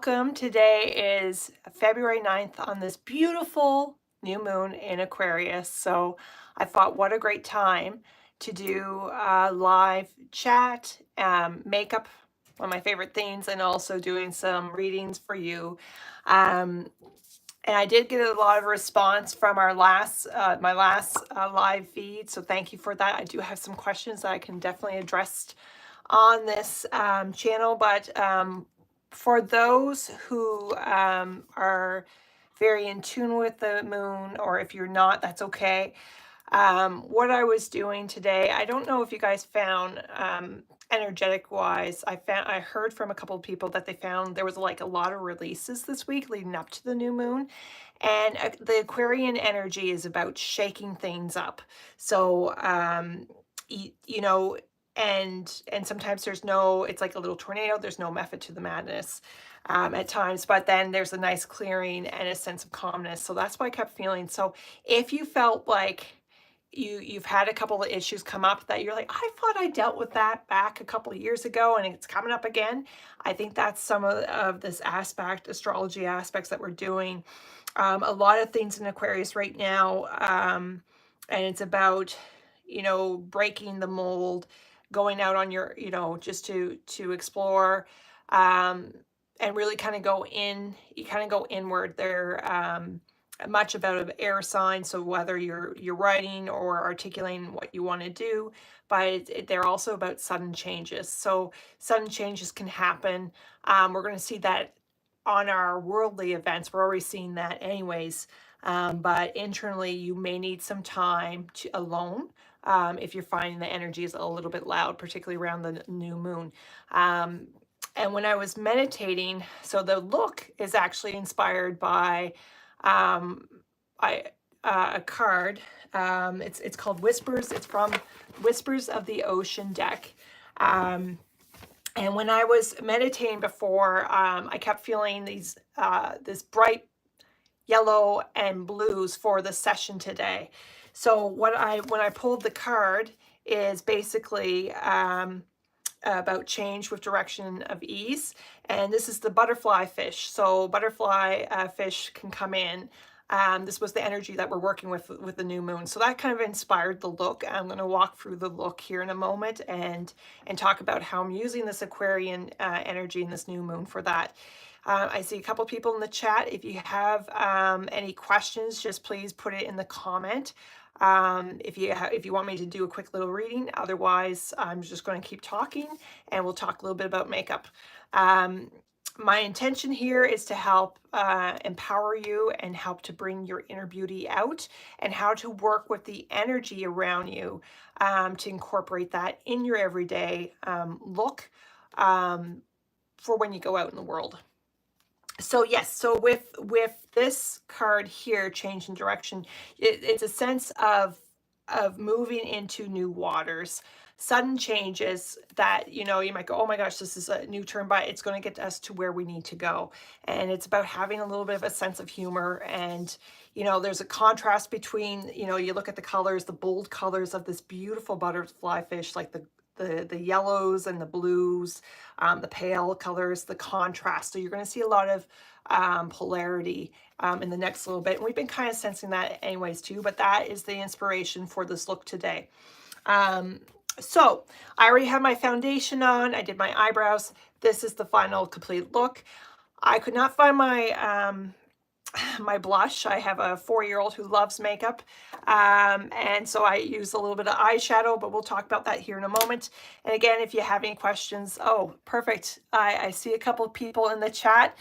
welcome. Today is February 9th on this beautiful new moon in Aquarius. So I thought, what a great time to do a live chat, makeup, one of my favorite things, and also doing some readings for you. Um, and I did get a lot of response from our my last live feed. So thank you for that. I do have some questions that I can definitely address on this channel, but for those who are very in tune with the moon, or if you're not, that's okay. What I was doing today, I don't know if you guys found energetic wise, I heard from a couple of people that they found there was like a lot of releases this week leading up to the new moon. And the Aquarian energy is about shaking things up. So, you know, and sometimes there's no, it's like a little tornado, there's no method to the madness at times, but then there's a nice clearing and a sense of calmness. So that's what I kept feeling. So if you felt like you've had a couple of issues come up that you're like, I thought I dealt with that back a couple of years ago and it's coming up again, I think that's some of this aspect, astrology aspects that we're doing. A lot of things in Aquarius right now, and it's about, breaking the mold, going out on your, just to explore, um, and really kind of go in. You kind of go inward. They're much about an air sign, so whether you're writing or articulating what you want to do, but they're also about sudden changes. So sudden changes can happen. We're going to see that on our worldly events. We're already seeing that anyways. But internally, you may need some time to alone if you're finding the energy is a little bit loud, particularly around the new moon. And when I was meditating, so the look is actually inspired by um, a card. It's called Whispers. It's from Whispers of the Ocean deck. And when I was meditating before, I kept feeling this bright yellow and blues for the session today. So when I pulled the card is basically about change with direction of ease. And this is the butterfly fish. So butterfly fish can come in. This was the energy that we're working with the new moon. So that kind of inspired the look. I'm going to walk through the look here in a moment and talk about how I'm using this Aquarian energy in this new moon for that. I see a couple people in the chat. If you have any questions, just please put it in the comment. If you want me to do a quick little reading, otherwise I'm just going to keep talking and we'll talk a little bit about makeup. My intention here is to help empower you and help to bring your inner beauty out, and how to work with the energy around you to incorporate that in your everyday look for when you go out in the world. So yes, so with this card here, change in direction, it's a sense of moving into new waters, sudden changes that, you might go, oh my gosh, this is a new turn, but it's going to get us to where we need to go. And it's about having a little bit of a sense of humor. And, there's a contrast between, you look at the colors, the bold colors of this beautiful butterfly fish, like the yellows and the blues, the pale colors, the contrast. So you're going to see a lot of polarity in the next little bit. And we've been kind of sensing that anyways too, but that is the inspiration for this look today. So I already have my foundation on. I did my eyebrows. This is the final complete look. I could not find my my blush. I have a 4-year-old who loves makeup. And so I use a little bit of eyeshadow, but we'll talk about that here in a moment. And again, if you have any questions, oh, perfect. I see a couple of people in the chat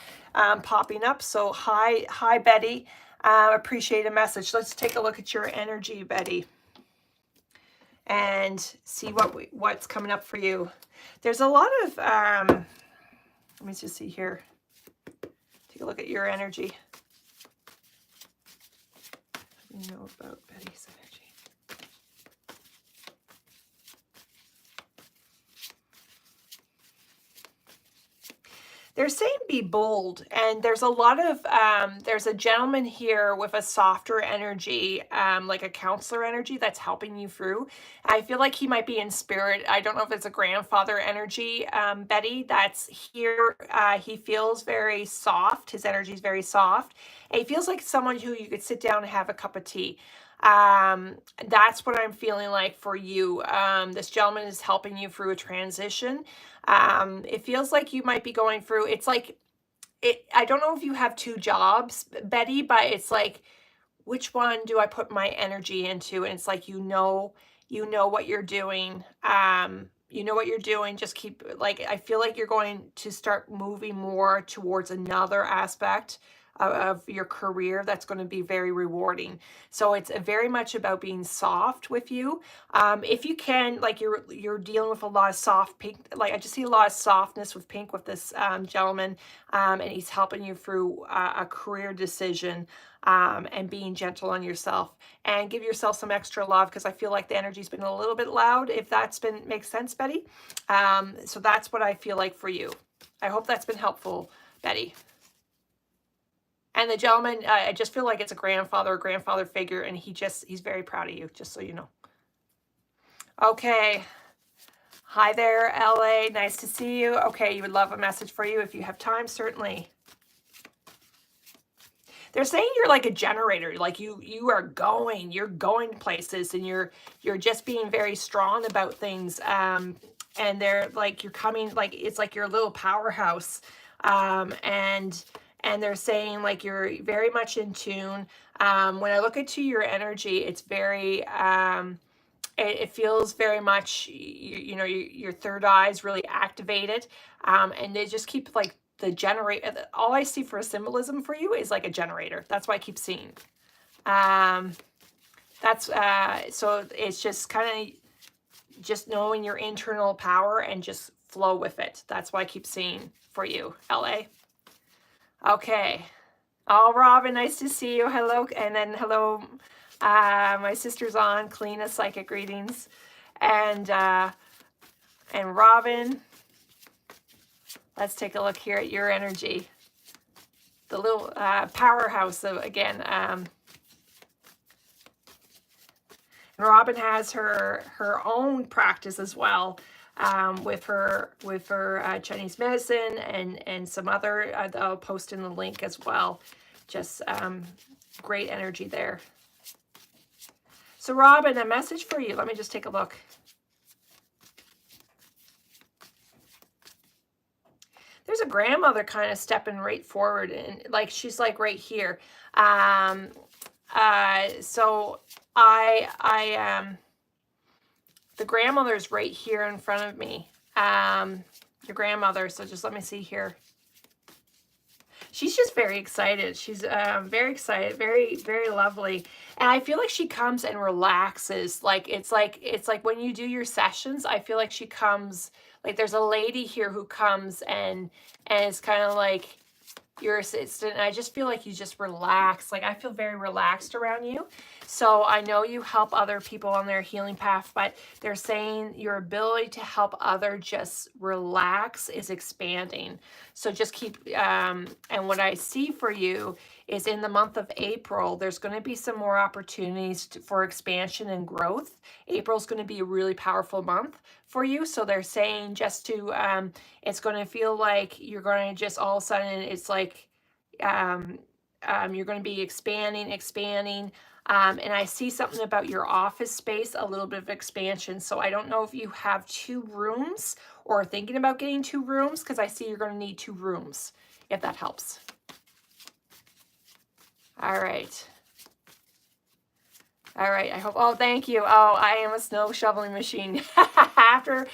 popping up. So hi, Betty. Appreciate a message. Let's take a look at your energy, Betty, and see what's coming up for you. There's a lot of, let me just see here. Take a look at your energy. You know about Betty's energy. They're saying be bold, and there's a lot of there's a gentleman here with a softer energy, like a counselor energy that's helping you through. I feel like he might be in spirit. I don't know if it's a grandfather energy, Betty, that's here. He feels very soft. His energy is very soft. And he feels like someone who you could sit down and have a cup of tea. That's what I'm feeling like for you. This gentleman is helping you through a transition. It feels like you might be going through, it's like, I don't know if you have two jobs, Betty, but it's like, which one do I put my energy into? And it's like, you know what you're doing. You know what you're doing. Just keep, like, I feel like you're going to start moving more towards another aspect of your career that's going to be very rewarding. So it's very much about being soft with you. If you can, like, you're dealing with a lot of soft pink, like I just see a lot of softness with pink with this gentleman, and he's helping you through a career decision, and being gentle on yourself, and give yourself some extra love, because I feel like the energy's been a little bit loud, if that's been makes sense, Betty. So that's what I feel like for you. I hope that's been helpful, Betty. And the gentleman, I just feel like it's a grandfather figure, and he's very proud of you, just so you know. Okay. Hi there, LA. Nice to see you. Okay, you would love a message for you if you have time, certainly. They're saying you're like a generator, like you're going places, and you're just being very strong about things. And they're like, you're coming, like, it's like you're a little powerhouse. And they're saying like you're very much in tune. When I look into your energy, it's very, it feels very much, you know, your third eye is really activated. And they just keep like the generator. All I see for a symbolism for you is like a generator. That's why I keep seeing. So it's just kind of just knowing your internal power and just flow with it. That's why I keep seeing for you, LA. Okay. Oh, Robin, nice to see you. Hello. And then hello, my sister's on, Kalina, Psychic Readings. And Robin, let's take a look here at your energy. The little powerhouse, again. And Robin has her own practice as well, with her Chinese medicine and some other. I'll post in the link as well. Just great energy there. So Robin, a message for you. Let me just take a look. There's a grandmother kind of stepping right forward, and like she's like right here. So the grandmother's right here in front of me. Your grandmother. So just let me see here. She's just very excited. She's very excited, very, very lovely. And I feel like she comes and relaxes. Like it's like when you do your sessions, I feel like she comes, like there's a lady here who comes and it's kind of like your assistant. And I just feel like you just relax. Like I feel very relaxed around you. So I know you help other people on their healing path, but they're saying your ability to help others just relax is expanding. So just keep, and what I see for you is in the month of April, there's going to be some more opportunities for expansion and growth. April is going to be a really powerful month for you. So they're saying just to, it's going to feel like you're going to just all of a sudden, it's like, you're going to be expanding. And I see something about your office space, a little bit of expansion. So I don't know if you have 2 rooms or thinking about getting 2 rooms, because I see you're going to need 2 rooms, if that helps. All right. All right. I hope, oh, thank you. Oh, I am a snow shoveling machine. after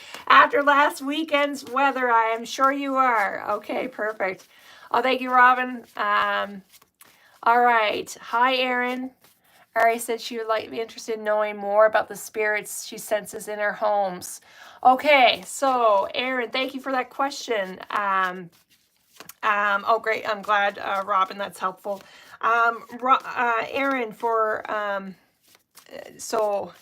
last weekend's weather, I am sure you are. Okay, perfect. Oh, thank you, Robin. All right. Hi, Erin. Ari said she would like be interested in knowing more about the spirits she senses in her homes. Okay, so Erin, thank you for that question. Oh, great. I'm glad, Robin, that's helpful. Erin, so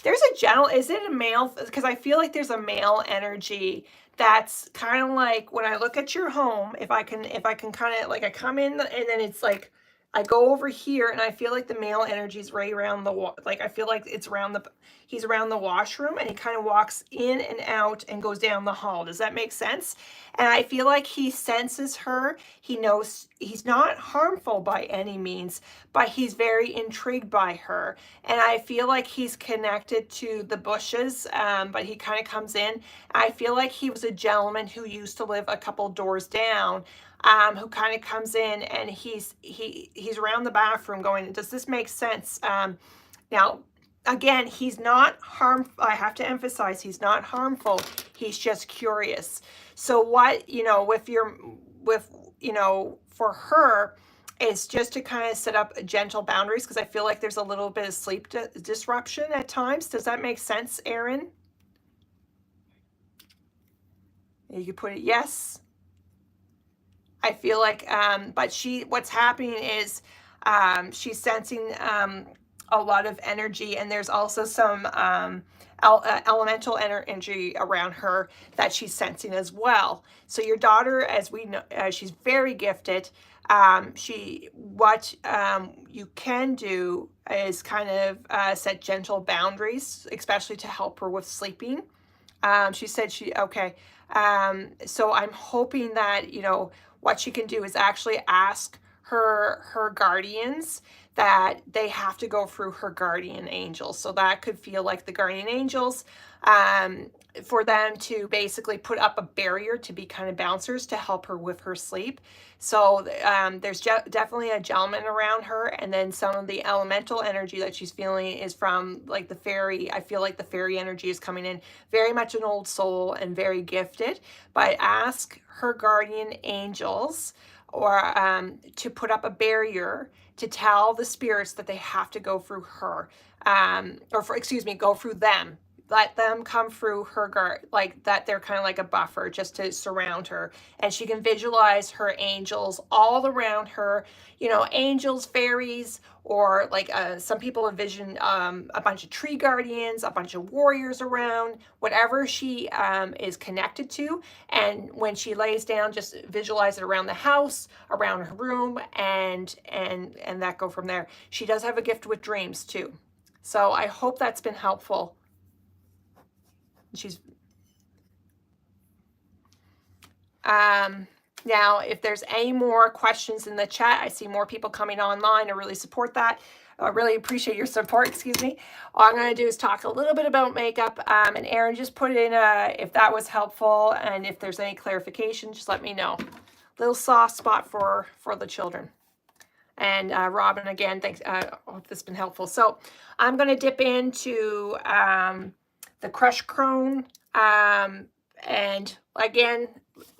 there's a is it a male? Because I feel like there's a male energy that's kind of like when I look at your home, if I can kind of like, I come in and then it's like I go over here and I feel like the male energy is right around the like I feel like it's around he's around the washroom, and he kind of walks in and out and goes down the hall. Does that make sense? And I feel like he senses her. He knows he's not harmful by any means, but he's very intrigued by her. And I feel like he's connected to the bushes, but he kind of comes in. I feel like he was a gentleman who used to live a couple doors down, who kind of comes in, and he's around the bathroom going, does this make sense? Now, again, he's not harmful. I have to emphasize, he's not harmful. He's just curious. So what, for her, is just to kind of set up gentle boundaries, because I feel like there's a little bit of sleep disruption at times. Does that make sense, Erin? You could put it yes. I feel like, but what's happening is she's sensing a lot of energy, and there's also some elemental energy around her that she's sensing as well. So your daughter, as we know, she's very gifted. What you can do is kind of set gentle boundaries, especially to help her with sleeping. She said okay. So I'm hoping that, what she can do is actually ask her guardians that they have to go through her guardian angels. So that could feel like the guardian angels, for them to basically put up a barrier to be kind of bouncers to help her with her sleep. So there's definitely a gentleman around her, and then some of the elemental energy that she's feeling is from like the fairy. I feel like the fairy energy is coming in, very much an old soul and very gifted. But ask her guardian angels or to put up a barrier to tell the spirits that they have to go through her, go through them. Let them come through her guard, like that. They're kind of like a buffer just to surround her, and she can visualize her angels all around her. Angels, fairies, or like some people envision a bunch of tree guardians, a bunch of warriors around, whatever she is connected to. And when she lays down, just visualize it around the house, around her room, and that go from there. She does have a gift with dreams too. So I hope that's been helpful. She's now, if there's any more questions in the chat, I see more people coming online. I really support that. I really appreciate your support. Excuse me. All I'm going to do is talk a little bit about makeup. And Erin, just put in if that was helpful, and if there's any clarification, just let me know. Little soft spot for the children. And Robin, again, thanks. I hope this has been helpful. So I'm going to dip into the crushed crone, and again,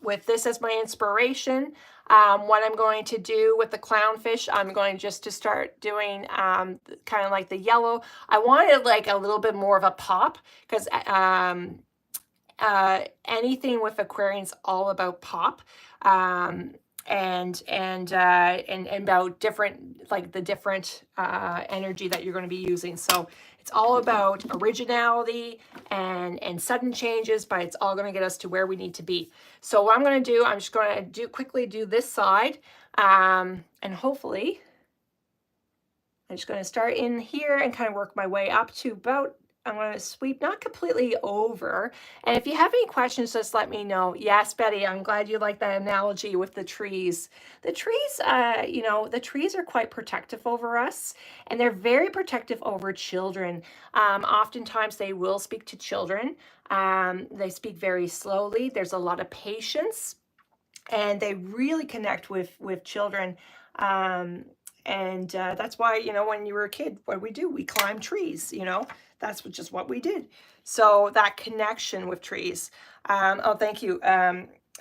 with this as my inspiration, what I'm going to do with the clownfish, I'm going just to start doing kind of like the yellow. I wanted like a little bit more of a pop, because anything with Aquarian's all about pop. And about different, like the different energy that you're going to be using. So it's all about originality and sudden changes, but it's all going to get us to where we need to be. So what I'm going to do, I'm just going to quickly do this side, and hopefully I'm just going to start in here and kind of work my way up to about, I'm going to sweep not completely over. And if you have any questions, just let me know. Yes, Betty, I'm glad you like that analogy with the trees. The trees, the trees are quite protective over us, and they're very protective over children. Oftentimes they will speak to children. They speak very slowly. There's a lot of patience, and they really connect with children. And that's why, when you were a kid, what we do? We climb trees, that's just what we did. So that connection with trees. Oh, thank you.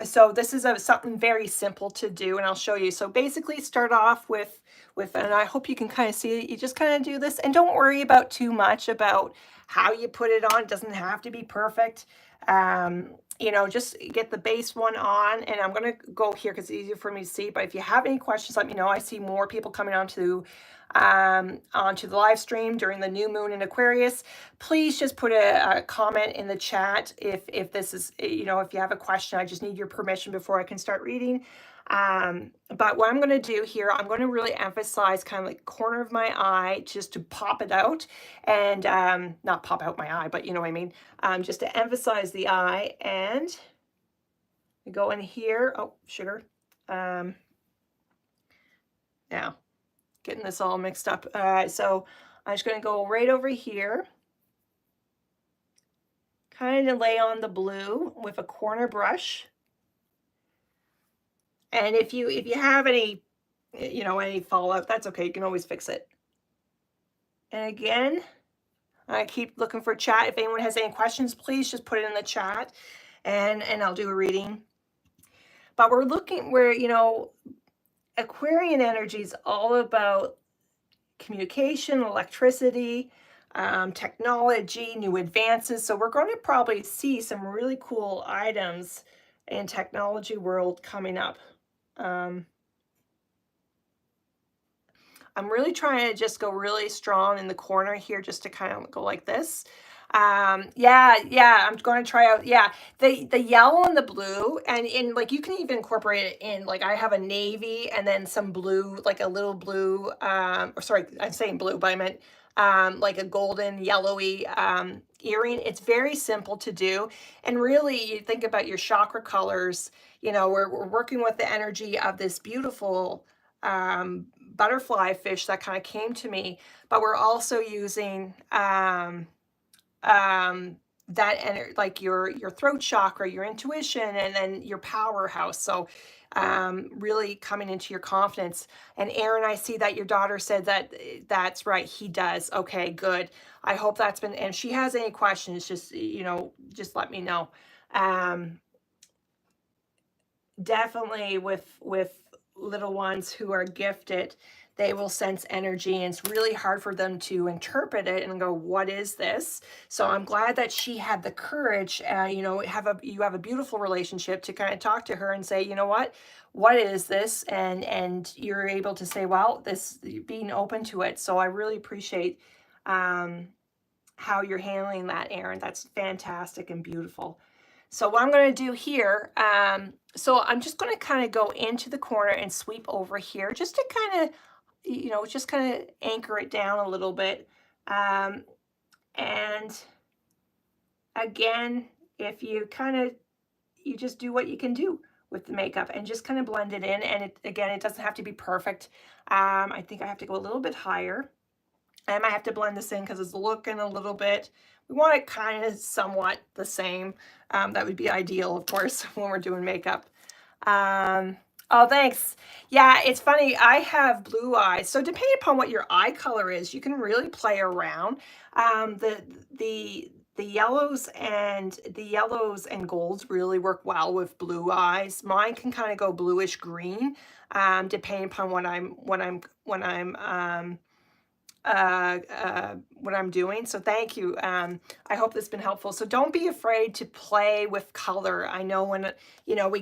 So this is something very simple to do, and I'll show you. So basically start off with, and I hope you can kind of see it. You just kind of do this, and don't worry about too much about how you put it on. It doesn't have to be perfect. Just get the base one on, and I'm going to go here because it's easier for me to see. But if you have any questions, let me know. I see more people coming on to onto the live stream during the new moon in Aquarius, please just put a comment in the chat if this is, you know, if you have a question. I just need your permission before I can start reading. But what I'm going to do here, I'm going to really emphasize kind of like corner of my eye just to pop it out, and not pop out my eye, but you know what I mean, just to emphasize the eye. And we go in here. Oh, sugar. Now getting this all mixed up. So I'm just going to go right over here, kind of lay on the blue with a corner brush. And if you have any, you know, any fallout, that's okay. You can always fix it. And again, I keep looking for chat. If anyone has any questions, please just put it in the chat, and I'll do a reading. But we're, you know, Aquarian energy is all about communication, electricity, technology, new advances. So we're going to probably see some really cool items in technology world coming up. I'm really trying to just go really strong in the corner here, just to kind of go like this. Yeah, I'm going to try out, the yellow and the blue, and like you can even incorporate it in, like I have a navy and then some blue, like a little blue, or sorry, I'm saying blue, but I meant like a golden yellowy earring. It's very simple to do. And really, you think about your chakra colors, you know, we're working with the energy of this beautiful butterfly fish that kind of came to me, but we're also using that like your throat chakra, your intuition, and then your powerhouse. So really coming into your confidence. And Aaron, I see that your daughter said that that's right, he does. Okay, good. I hope that's been, and if she has any questions, just, you know, just let me know. Definitely with little ones who are gifted, they will sense energy, and it's really hard for them to interpret it and go, what is this? So I'm glad that she had the courage, you know, you have a beautiful relationship to kind of talk to her and say, you know what is this? And you're able to say, well, this, being open to it. So I really appreciate how you're handling that, Aaron. That's fantastic and beautiful. So what I'm going to do here, so I'm just going to kind of go into the corner and sweep over here, just to kind of, you know, just kind of anchor it down a little bit. And again, if you you just do what you can do with the makeup and just kind of blend it in. And again, it doesn't have to be perfect. I think I have to go a little bit higher. I might have to blend this in because it's looking a little bit, we want it kind of somewhat the same. That would be ideal, of course, when we're doing makeup. Oh, thanks. Yeah, it's funny. I have blue eyes. So depending upon what your eye color is, you can really play around. The yellows and golds really work well with blue eyes. Mine can kind of go bluish green, depending upon what I'm doing. So thank you. I hope this has been helpful. So don't be afraid to play with color. I know when, you know,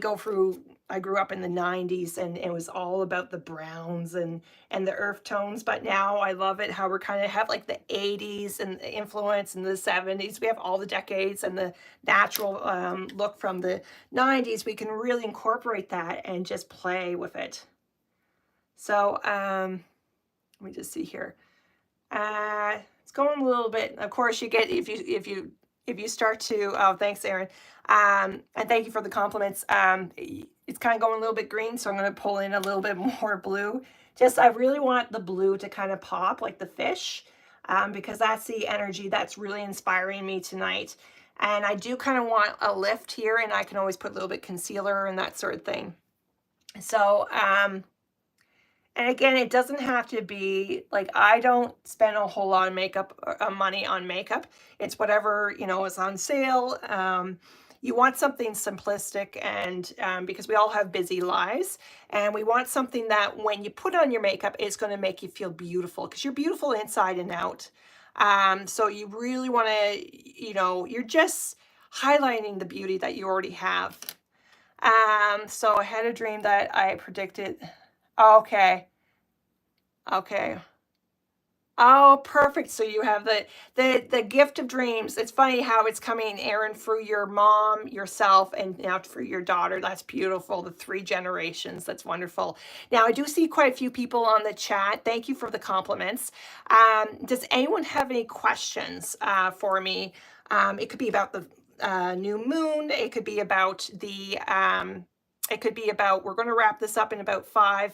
I grew up in the 90s, and it was all about the browns and the earth tones, but now I love it how we're kind of have like the 80s and the influence in the 70s. We have all the decades and the natural look from the 90s. We can really incorporate that and just play with it. So let me just see here. It's going a little bit. Of course, you get, if you start to, oh, thanks, Aaron. And thank you for the compliments. It's kind of going a little bit green, so I'm going to pull in a little bit more blue. I really want the blue to kind of pop like the fish, because that's the energy that's really inspiring me tonight. And I do kind of want a lift here, and I can always put a little bit concealer and that sort of thing. So, and again, it doesn't have to be, like, I don't spend a whole lot of money on makeup. It's whatever, you know, is on sale. You want something simplistic, and because we all have busy lives, and we want something that when you put on your makeup, it's going to make you feel beautiful, because you're beautiful inside and out. So you really want to, you know, you're just highlighting the beauty that you already have. So I had a dream that I predicted. Okay. Oh, perfect. So you have the gift of dreams. It's funny how it's coming, Aaron, through your mom, yourself, and now through your daughter. That's beautiful. The three generations. That's wonderful. Now I do see quite a few people on the chat. Thank you for the compliments. Does anyone have any questions for me? It could be about the new moon. It could be about the. It could be about. We're going to wrap this up in about 5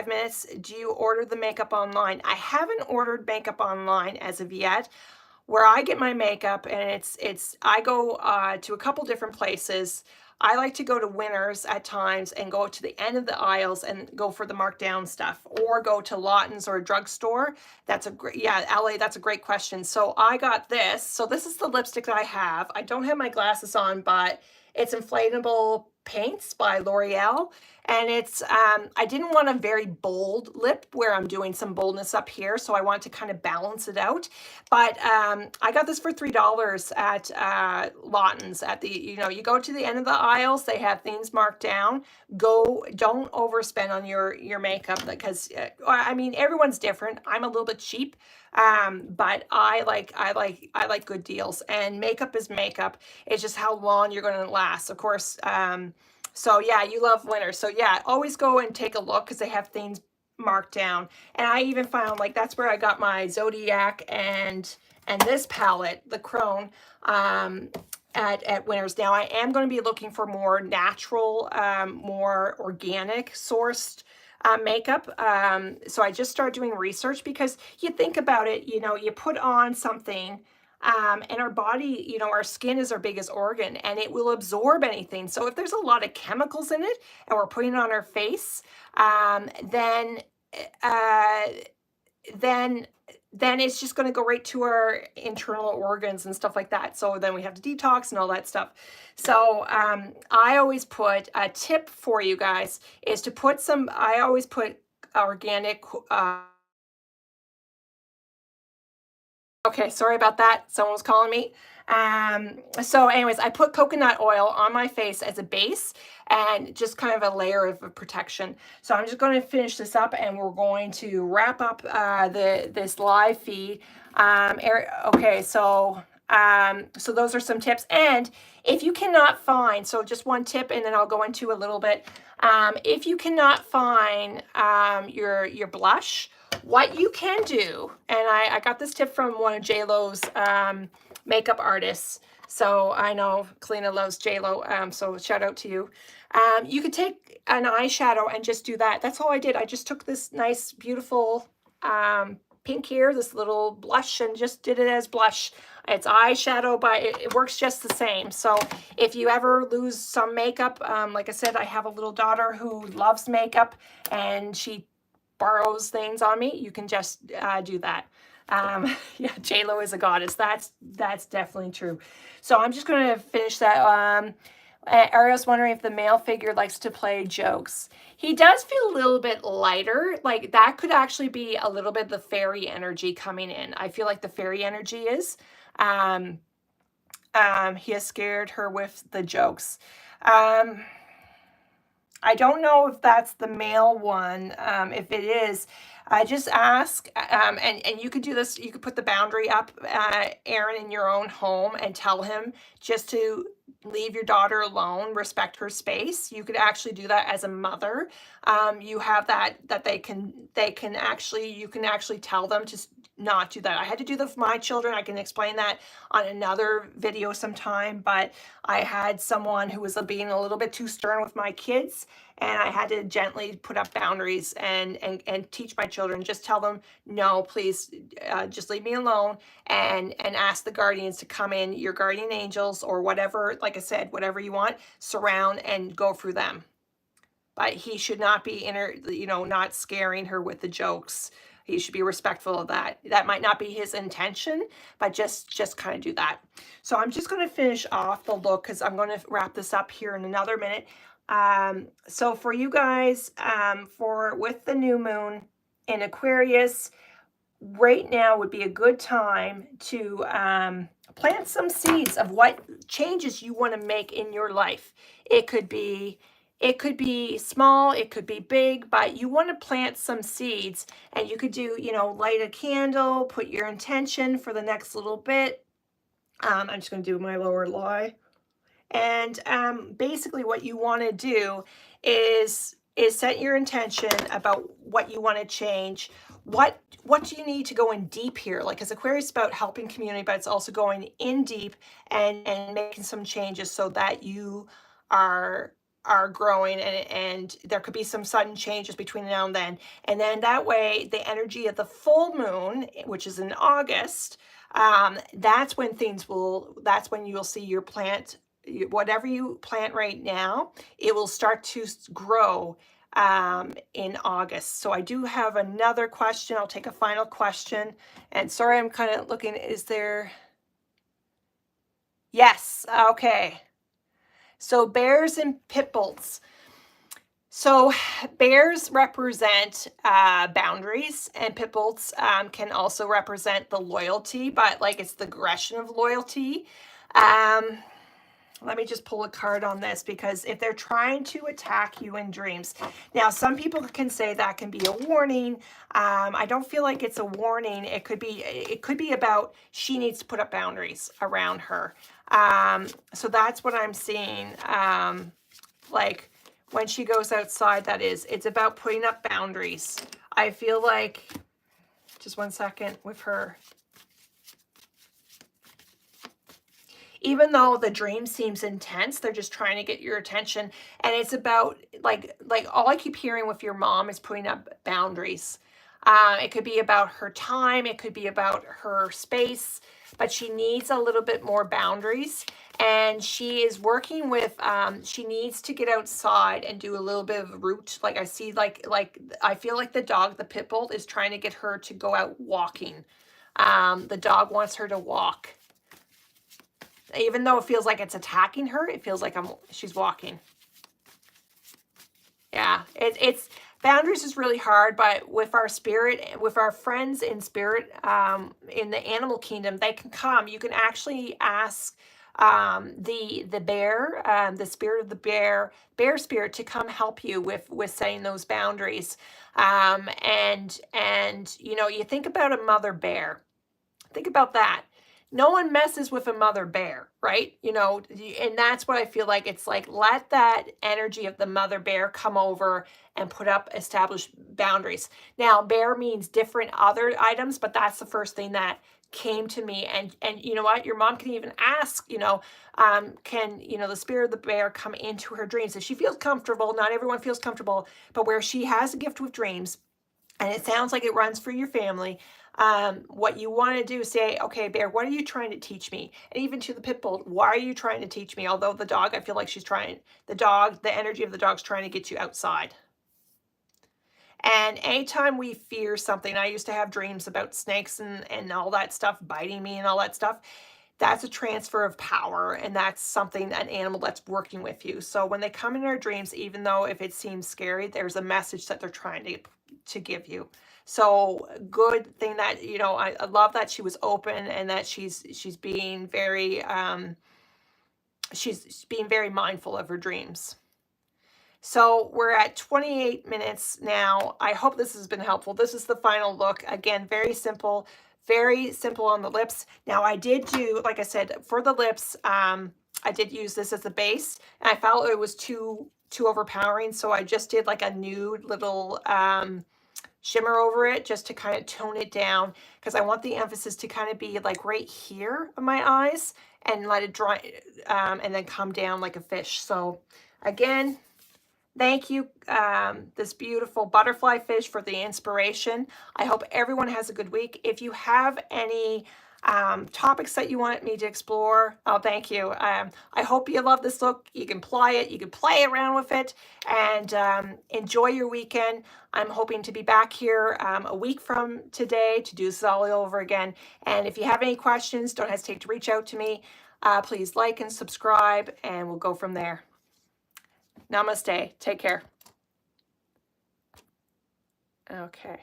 minutes. Do you order the makeup online? I haven't ordered makeup online as of yet. Where I get my makeup, and it's I go to a couple different places. I like to go to Winners at times and go to the end of the aisles and go for the marked down stuff, or go to Lawton's or a drugstore. That's a great, yeah, LA, that's a great question. So I got this. So this is the lipstick that I have. I don't have my glasses on, but it's Inflatable Paints by L'Oreal. And it's, I didn't want a very bold lip where I'm doing some boldness up here. So I want to kind of balance it out. But I got this for $3 at Lawton's. At the, you go to the end of the aisles, they have things marked down. Don't overspend on your makeup, because I mean, everyone's different. I'm a little bit cheap, but I like good deals. And makeup is makeup. It's just how long you're going to last. Of course. So yeah, you love Winners. So yeah, always go and take a look, because they have things marked down. And I even found, like, that's where I got my Zodiac and this palette, the Crone, at Winners. Now I am going to be looking for more natural, more organic sourced makeup. So I just started doing research, because you think about it, you put on something, and our body, our skin is our biggest organ, and it will absorb anything. So if there's a lot of chemicals in it and we're putting it on our face, then uh, then it's just going to go right to our internal organs and stuff like that. So then we have to detox and all that stuff. So I always put a tip for you guys is to put some. I always put organic. Okay, sorry about that. Someone was calling me. So anyways, I put coconut oil on my face as a base, and just kind of a layer of protection. So I'm just going to finish this up, and we're going to wrap up this live feed. Okay, so those are some tips. And if you cannot find, so just one tip, and then I'll go into a little bit. If you cannot find your blush, what you can do, and I got this tip from one of J-Lo's makeup artists. So I know Kalina loves J-Lo, so shout out to you. You could take an eyeshadow and just do that. That's all I did. I just took this nice, beautiful pink here, this little blush, and just did it as blush. It's eyeshadow, but it works just the same. So if you ever lose some makeup, like I said, I have a little daughter who loves makeup, and she borrows things on me. You can just do that. Yeah, J-Lo is a goddess. That's definitely true. So I'm just going to finish that. Ariel's wondering if the male figure likes to play jokes. He does feel a little bit lighter. Like, that could actually be a little bit of the fairy energy coming in. I feel like the fairy energy is. He has scared her with the jokes. I don't know if that's the male one. If it is, I just ask, and you could do this. You could put the boundary up, Aaron, in your own home, and tell him just to leave your daughter alone, respect her space. You could actually do that as a mother. You have that they can actually, you can actually tell them to not do that. I had to do that with my children. I can explain that on another video sometime, but I had someone who was being a little bit too stern with my kids, and I had to gently put up boundaries and teach my children, just tell them, no, please, just leave me alone, and ask the guardians to come in, your guardian angels or whatever, like I said, whatever you want, surround and go through them. But he should not be not scaring her with the jokes. He should be respectful of that. That might not be his intention, but just kind of do that. So I'm just going to finish off the look, because I'm going to wrap this up here in another minute. So for you guys, with the new moon in Aquarius, right now would be a good time to plant some seeds of what changes you want to make in your life. It could be It could be small, it could be big, but you want to plant some seeds, and you could do, light a candle, put your intention for the next little bit. I'm just going to do my lower lie. And basically what you want to do is set your intention about what you want to change. What do you need to go in deep here? Like, because Aquarius is about helping community, but it's also going in deep and making some changes so that you are growing, and there could be some sudden changes between now and then that way the energy of the full moon, which is in August, that's when you'll see your plant, whatever you plant right now, it will start to grow in August. So I do have another question. I'll take a final question. And sorry, I'm kind of looking, is there? Yes, okay. So bears and pit bulls. So bears represent boundaries, and pit bulls can also represent the loyalty, but like it's the aggression of loyalty. Let me just pull a card on this, because if they're trying to attack you in dreams, now some people can say that can be a warning. I don't feel like it's a warning. It could be about she needs to put up boundaries around her. So that's what I'm seeing. Like when she goes outside, it's about putting up boundaries. I feel like, just one second with her. Even though the dream seems intense, they're just trying to get your attention. And it's about, like all I keep hearing with your mom is putting up boundaries. It could be about her time. It could be about her space. But she needs a little bit more boundaries. And she is working with, she needs to get outside and do a little bit of route. Like I see, I feel like the dog, the pit bull, is trying to get her to go out walking. The dog wants her to walk. Even though it feels like it's attacking her, it feels like she's walking. Yeah, it's boundaries is really hard, but with our spirit, with our friends in spirit, in the animal kingdom, they can come. You can actually ask the bear, the spirit of the bear spirit, to come help you with setting those boundaries. And you think about a mother bear. Think about that. No one messes with a mother bear, right? And that's what I feel like. It's like, let that energy of the mother bear come over and establish boundaries. Now, bear means different other items, but that's the first thing that came to me. And you know what? Your mom can even ask, can, the spirit of the bear come into her dreams? If she feels comfortable, not everyone feels comfortable, but where she has a gift with dreams, and it sounds like it runs for your family, what you want to do is say, okay, bear, what are you trying to teach me? And even to the pit bull, why are you trying to teach me? Although the dog, I feel like the energy of the dog's trying to get you outside. And anytime we fear something, I used to have dreams about snakes and all that stuff, biting me and all that stuff. That's a transfer of power, and that's something, an animal that's working with you. So when they come in our dreams, even though if it seems scary, there's a message that they're trying to give you. So good thing that, I love that she was open, and that she's being very mindful of her dreams. So we're at 28 minutes now. I hope this has been helpful. This is the final look. Again, very simple on the lips. Now I did do, like I said, for the lips, I did use this as a base, and I felt it was too overpowering. So I just did like a nude little shimmer over it, just to kind of tone it down, because I want the emphasis to kind of be like right here on my eyes, and let it dry, and then come down like a fish. So again, thank you, this beautiful butterfly fish, for the inspiration. I hope everyone has a good week. If you have any topics that you want me to explore, oh, thank you. I hope you love this look. You can apply it. You can play around with it, and enjoy your weekend. I'm hoping to be back here a week from today to do this all over again. And if you have any questions, don't hesitate to reach out to me. Please like and subscribe, and we'll go from there. Namaste. Take care. Okay.